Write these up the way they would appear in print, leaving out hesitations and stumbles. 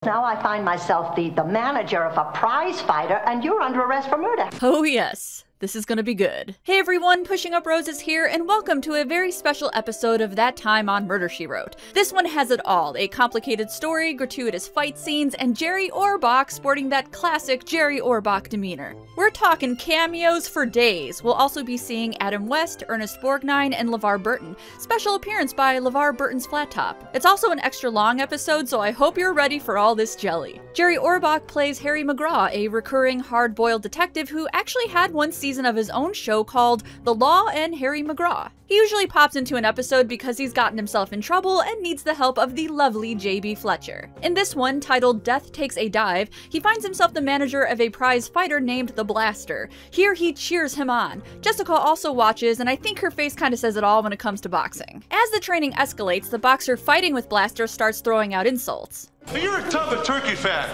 Now I find myself the manager of a prize fighter, and you're under arrest for murder. Oh yes. This is gonna be good. Hey everyone, Pushing Up Roses here, and welcome to a very special episode of That Time on Murder, She Wrote. This one has it all: a complicated story, gratuitous fight scenes, and Jerry Orbach sporting that classic Jerry Orbach demeanor. We're talking cameos for days. We'll also be seeing Adam West, Ernest Borgnine, and LeVar Burton. Special appearance by LeVar Burton's Flat Top. It's also an extra long episode, so I hope you're ready for all this jelly. Jerry Orbach plays Harry Mcgraw, a recurring hard-boiled detective who actually had one season of his own show called The Law and Harry Mcgraw. He usually pops into an episode because he's gotten himself in trouble and needs the help of the lovely J.B. Fletcher. In this one, titled Death Takes a Dive, he finds himself the manager of a prize fighter named the Blaster. Here he cheers him on. Jessica also watches, and I think her face kinda says it all when it comes to boxing. As the training escalates, the boxer fighting with Blaster starts throwing out insults. You're a tub of turkey fat.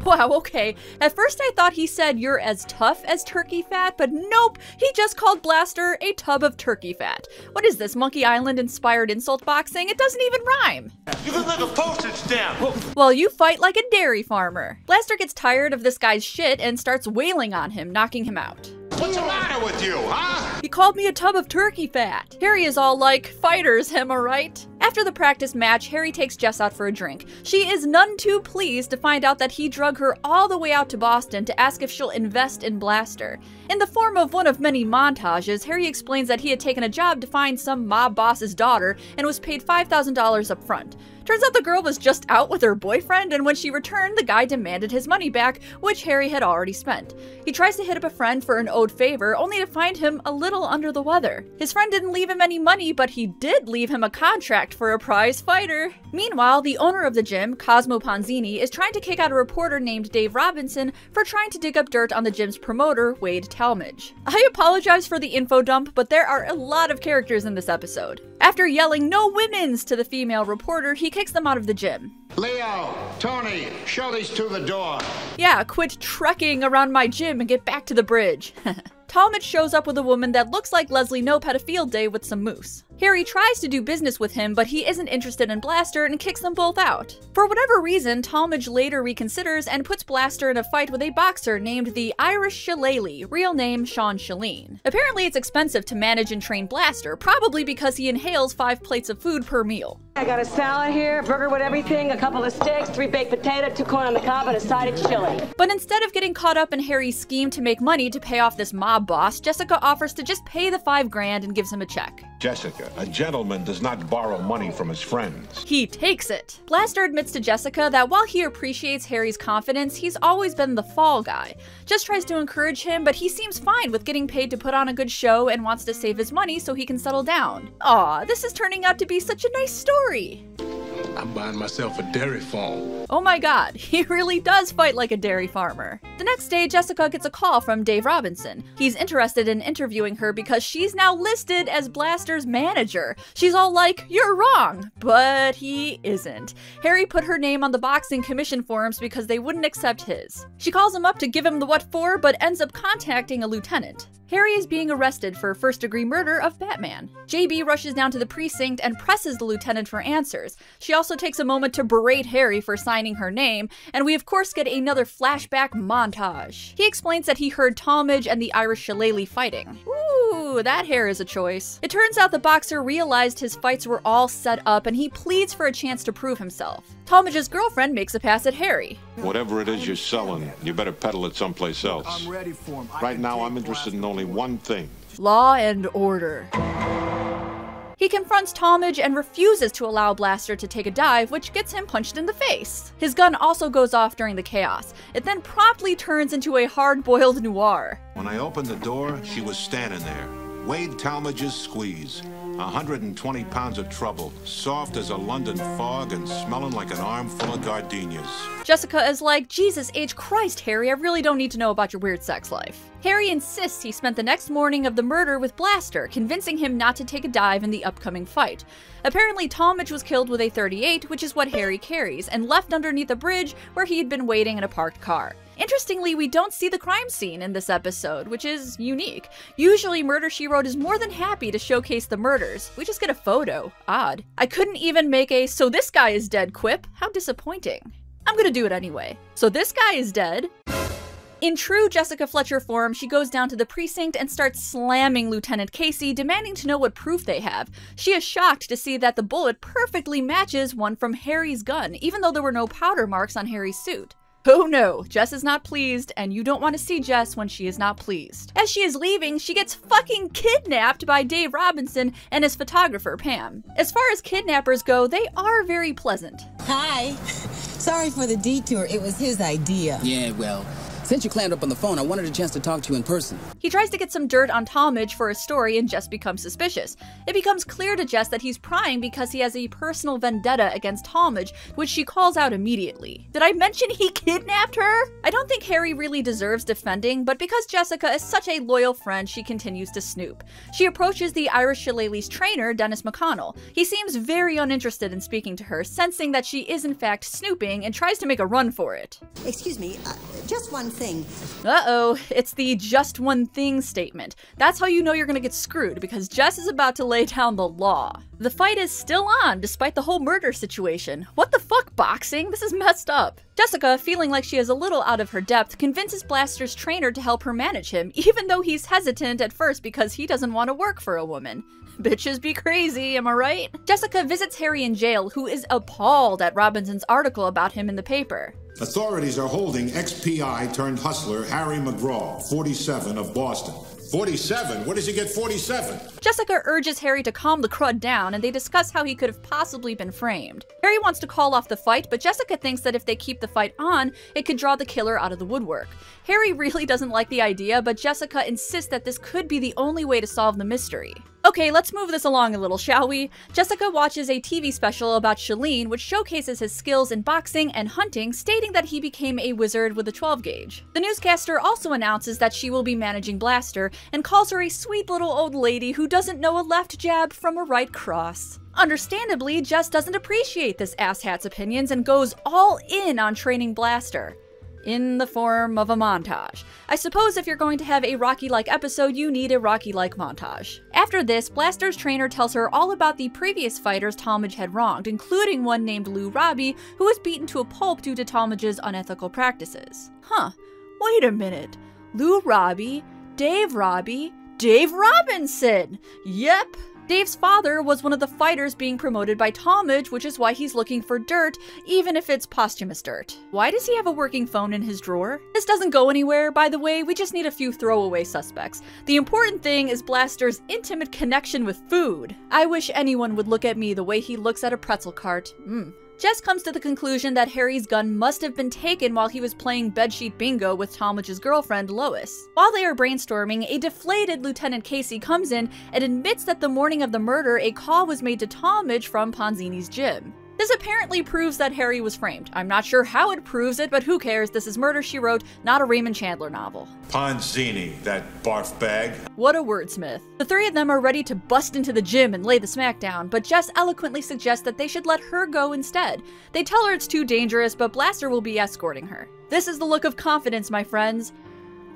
Wow, okay. At first I thought he said you're as tough as turkey fat, but nope, he just called Blaster a tub of turkey fat. What is this, Monkey Island inspired insult boxing? It doesn't even rhyme. You look like a postage stamp. Well, you fight like a dairy farmer. Blaster gets tired of this guy's shit and starts wailing on him, knocking him out. What's the matter with you, huh? He called me a tub of turkey fat. Harry is all like, fighters, am I right? After the practice match, Harry takes Jess out for a drink. She is none too pleased to find out that he drug her all the way out to Boston to ask if she'll invest in Blaster. In the form of one of many montages, Harry explains that he had taken a job to find some mob boss's daughter and was paid $5,000 up front. Turns out the girl was just out with her boyfriend, and when she returned, the guy demanded his money back, which Harry had already spent. He tries to hit up a friend for an owed favor, only to find him a little under the weather. His friend didn't leave him any money, but he did leave him a contract for a prize fighter. Meanwhile, the owner of the gym, Cosmo Ponzini, is trying to kick out a reporter named Dave Robinson for trying to dig up dirt on the gym's promoter, Wade Talmadge. I apologize for the info dump, but there are a lot of characters in this episode. After yelling "No women's" to the female reporter, he kicks them out of the gym. Leo, Tony, show these to the door. Yeah, quit trekking around my gym and get back to the bridge. Talmadge shows up with a woman that looks like Leslie Knope had a field day with some moose. Harry tries to do business with him, but he isn't interested in Blaster and kicks them both out. For whatever reason, Talmadge later reconsiders and puts Blaster in a fight with a boxer named the Irish Shillelagh, real name Sean Shalene. Apparently it's expensive to manage and train Blaster, probably because he inhales 5 plates of food per meal. I got a salad here, burger with everything, a couple of steaks, 3 baked potatoes, 2 corn on the cob, and a side of chili. But instead of getting caught up in Harry's scheme to make money to pay off this mob boss, Jessica offers to just pay the $5 grand and gives him a check. Jessica, a gentleman does not borrow money from his friends. He takes it. Blaster admits to Jessica that while he appreciates Harry's confidence, he's always been the fall guy. Just tries to encourage him, but he seems fine with getting paid to put on a good show and wants to save his money so he can settle down. Aw, this is turning out to be such a nice story. I'm buying myself a dairy farm. Oh my god, he really does fight like a dairy farmer. The next day, Jessica gets a call from Dave Robinson. He's interested in interviewing her because she's now listed as Blaster's manager. She's all like, "You're wrong," but he isn't. Harry put her name on the boxing commission forums because they wouldn't accept his. She calls him up to give him the what for, but ends up contacting a lieutenant. Harry is being arrested for first-degree murder of Batman. JB rushes down to the precinct and presses the lieutenant for answers. She also takes a moment to berate Harry for signing her name, and we of course get another flashback montage. He explains that he heard Talmadge and the Irish Shillelagh fighting. Ooh, that hair is a choice. It turns out the boxer realized his fights were all set up and he pleads for a chance to prove himself. Talmadge's girlfriend makes a pass at Harry. Whatever it is you're selling, you better peddle it someplace else. I'm ready for him. Right now, I'm interested in only one thing. Law and order. He confronts Talmadge and refuses to allow Blaster to take a dive, which gets him punched in the face. His gun also goes off during the chaos. It then promptly turns into a hard-boiled noir. When I opened the door, she was standing there. Wade Talmadge's squeeze. 120 pounds of trouble, soft as a London fog and smelling like an armful of gardenias. Jessica is like, Jesus H. Christ, Harry, I really don't need to know about your weird sex life. Harry insists he spent the next morning of the murder with Blaster, convincing him not to take a dive in the upcoming fight. Apparently, Talmadge was killed with a .38, which is what Harry carries, and left underneath a bridge where he had been waiting in a parked car. Interestingly, we don't see the crime scene in this episode, which is unique. Usually, Murder, She Wrote is more than happy to showcase the murders. We just get a photo. Odd. I couldn't even make a "so this guy is dead" quip. How disappointing. I'm gonna do it anyway. So this guy is dead. In true Jessica Fletcher form, she goes down to the precinct and starts slamming Lieutenant Casey, demanding to know what proof they have. She is shocked to see that the bullet perfectly matches one from Harry's gun, even though there were no powder marks on Harry's suit. Oh no, Jess is not pleased, and you don't want to see Jess when she is not pleased. As she is leaving, she gets fucking kidnapped by Dave Robinson and his photographer, Pam. As far as kidnappers go, they are very pleasant. Hi. Sorry for the detour, it was his idea. Yeah, well, since you clammed up on the phone, I wanted a chance to talk to you in person. He tries to get some dirt on Talmadge for his story and Jess becomes suspicious. It becomes clear to Jess that he's prying because he has a personal vendetta against Talmadge, which she calls out immediately. Did I mention he kidnapped her? I don't think Harry really deserves defending, but because Jessica is such a loyal friend, she continues to snoop. She approaches the Irish Shillelagh's trainer, Dennis McConnell. He seems very uninterested in speaking to her, sensing that she is in fact snooping, and tries to make a run for it. Excuse me, just one thing. Uh-oh, it's the just one thing statement. That's how you know you're gonna get screwed, because Jess is about to lay down the law. The fight is still on, despite the whole murder situation. What the fuck, boxing? This is messed up. Jessica, feeling like she is a little out of her depth, convinces Blaster's trainer to help her manage him, even though he's hesitant at first because he doesn't want to work for a woman. Bitches be crazy, am I right? Jessica visits Harry in jail, who is appalled at Robinson's article about him in the paper. Authorities are holding ex-PI turned hustler Harry Mcgraw, 47, of Boston. 47? Where does he get 47? Jessica urges Harry to calm the crud down, and they discuss how he could have possibly been framed. Harry wants to call off the fight, but Jessica thinks that if they keep the fight on, it could draw the killer out of the woodwork. Harry really doesn't like the idea, but Jessica insists that this could be the only way to solve the mystery. Okay, let's move this along a little, shall we? Jessica watches a TV special about Shalene, which showcases his skills in boxing and hunting, stating that he became a wizard with a 12-gauge. The newscaster also announces that she will be managing Blaster, and calls her a sweet little old lady who doesn't know a left jab from a right cross. Understandably, Jess doesn't appreciate this asshat's opinions and goes all in on training Blaster. In the form of a montage. I suppose if you're going to have a Rocky-like episode, you need a Rocky-like montage. After this, Blaster's trainer tells her all about the previous fighters Talmadge had wronged, including one named Lou Robbie, who was beaten to a pulp due to Talmadge's unethical practices. Huh, wait a minute. Lou Robbie, Dave Robinson! Yep! Dave's father was one of the fighters being promoted by Talmadge, which is why he's looking for dirt, even if it's posthumous dirt. Why does he have a working phone in his drawer? This doesn't go anywhere, by the way, we just need a few throwaway suspects. The important thing is Blaster's intimate connection with food. I wish anyone would look at me the way he looks at a pretzel cart. Jess comes to the conclusion that Harry's gun must have been taken while he was playing bedsheet bingo with Talmadge's girlfriend, Lois. While they are brainstorming, a deflated Lieutenant Casey comes in and admits that the morning of the murder, a call was made to Talmadge from Ponzini's gym. This apparently proves that Harry was framed. I'm not sure how it proves it, but who cares? This is Murder, She Wrote, not a Raymond Chandler novel. Ponzini, that barf bag. What a wordsmith. The three of them are ready to bust into the gym and lay the smack down, but Jess eloquently suggests that they should let her go instead. They tell her it's too dangerous, but Blaster will be escorting her. This is the look of confidence, my friends.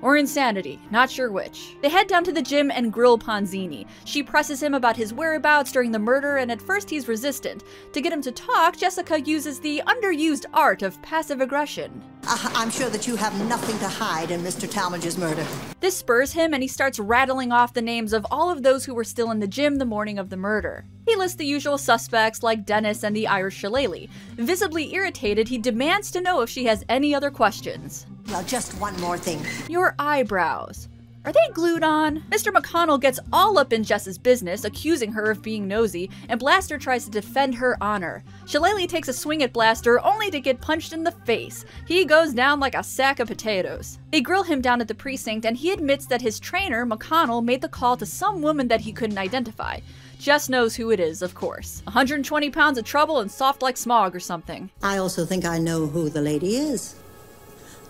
Or insanity, not sure which. They head down to the gym and grill Ponzini. She presses him about his whereabouts during the murder, and at first he's resistant. To get him to talk, Jessica uses the underused art of passive aggression. I'm sure that you have nothing to hide in Mr. Talmadge's murder. This spurs him, and he starts rattling off the names of all of those who were still in the gym the morning of the murder. He lists the usual suspects like Dennis and the Irish Shillelagh. Visibly irritated, he demands to know if she has any other questions. Well, just one more thing. Your eyebrows. Are they glued on? Mr. McConnell gets all up in Jess's business, accusing her of being nosy, and Blaster tries to defend her honor. Shillelagh takes a swing at Blaster, only to get punched in the face. He goes down like a sack of potatoes. They grill him down at the precinct, and he admits that his trainer, McConnell, made the call to some woman that he couldn't identify. Jess knows who it is, of course. 120 pounds of trouble and soft like smog or something. I also think I know who the lady is.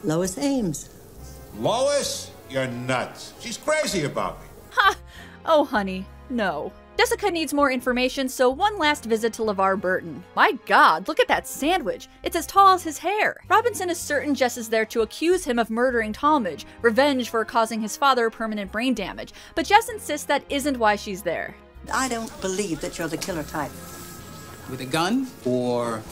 Lois Ames. Lois? You're nuts. She's crazy about me. Ha! Oh, honey, no. Jessica needs more information, so one last visit to LeVar Burton. My god, look at that sandwich. It's as tall as his hair. Robinson is certain Jess is there to accuse him of murdering Talmadge, revenge for causing his father permanent brain damage, but Jess insists that isn't why she's there. I don't believe that you're the killer type. With a gun or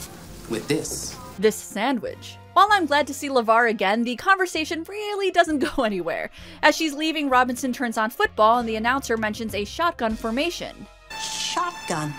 with this? this sandwich. While I'm glad to see LeVar again, the conversation really doesn't go anywhere. As she's leaving, Robinson turns on football and the announcer mentions a shotgun formation. Shotgun.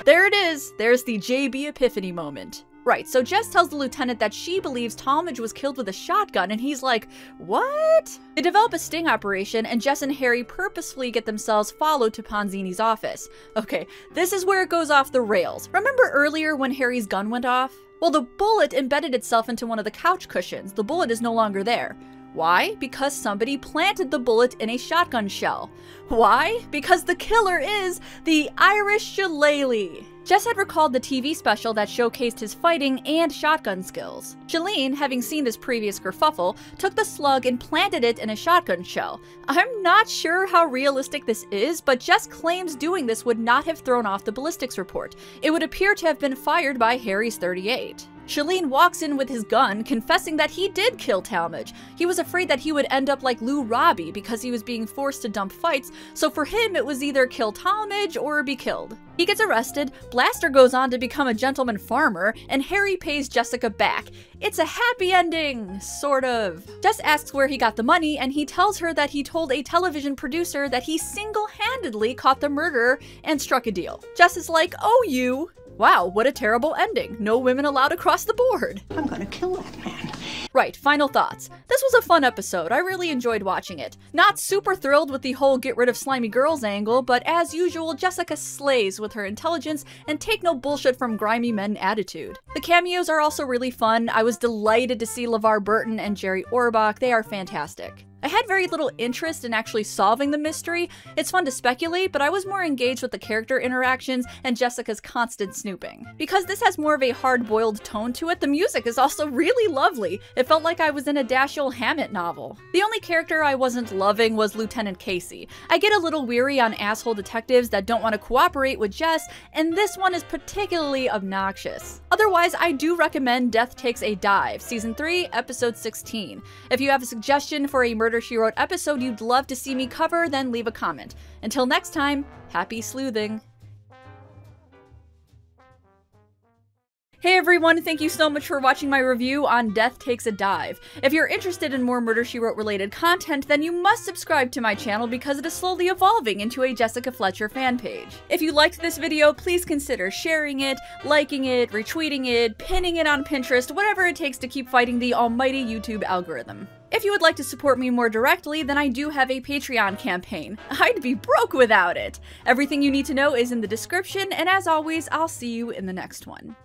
There it is! There's the JB epiphany moment. Right, so Jess tells the lieutenant that she believes Talmadge was killed with a shotgun, and he's like, what? They develop a sting operation, and Jess and Harry purposefully get themselves followed to Ponzini's office. Okay, this is where it goes off the rails. Remember earlier when Harry's gun went off? Well, the bullet embedded itself into one of the couch cushions. The bullet is no longer there. Why? Because somebody planted the bullet in a shotgun shell. Why? Because the killer is the Irish Shillelagh. Jess had recalled the TV special that showcased his fighting and shotgun skills. Shalene, having seen this previous kerfuffle, took the slug and planted it in a shotgun shell. I'm not sure how realistic this is, but Jess claims doing this would not have thrown off the ballistics report. It would appear to have been fired by Harry's .38. Shalene walks in with his gun, confessing that he did kill Talmadge. He was afraid that he would end up like Lou Robbie because he was being forced to dump fights, so for him it was either kill Talmadge or be killed. He gets arrested, Blaster goes on to become a gentleman farmer, and Harry pays Jessica back. It's a happy ending, sort of. Jess asks where he got the money, and he tells her that he told a television producer that he single-handedly caught the murderer and struck a deal. Jess is like, oh you. Wow, what a terrible ending. No women allowed across the board. I'm gonna kill that man. Right, final thoughts. This was a fun episode. I really enjoyed watching it. Not super thrilled with the whole get rid of slimy girls angle, but as usual, Jessica slays with her intelligence and take no bullshit from grimy men attitude. The cameos are also really fun. I was delighted to see LeVar Burton and Jerry Orbach. They are fantastic. I had very little interest in actually solving the mystery. It's fun to speculate, but I was more engaged with the character interactions and Jessica's constant snooping. Because this has more of a hard-boiled tone to it, the music is also really lovely. It felt like I was in a Dashiell Hammett novel. The only character I wasn't loving was Lieutenant Casey. I get a little weary on asshole detectives that don't want to cooperate with Jess, and this one is particularly obnoxious. Otherwise, I do recommend Death Takes a Dive, Season 3, Episode 16. If you have a suggestion for a Murder, She Wrote episode you'd love to see me cover, then leave a comment. Until next time, happy sleuthing. Hey everyone, thank you so much for watching my review on Death Takes a Dive. If you're interested in more Murder, She Wrote related content, then you must subscribe to my channel because it is slowly evolving into a Jessica Fletcher fan page. If you liked this video, please consider sharing it, liking it, retweeting it, pinning it on Pinterest, whatever it takes to keep fighting the almighty YouTube algorithm. If you would like to support me more directly, then I do have a Patreon campaign. I'd be broke without it! Everything you need to know is in the description, and as always, I'll see you in the next one.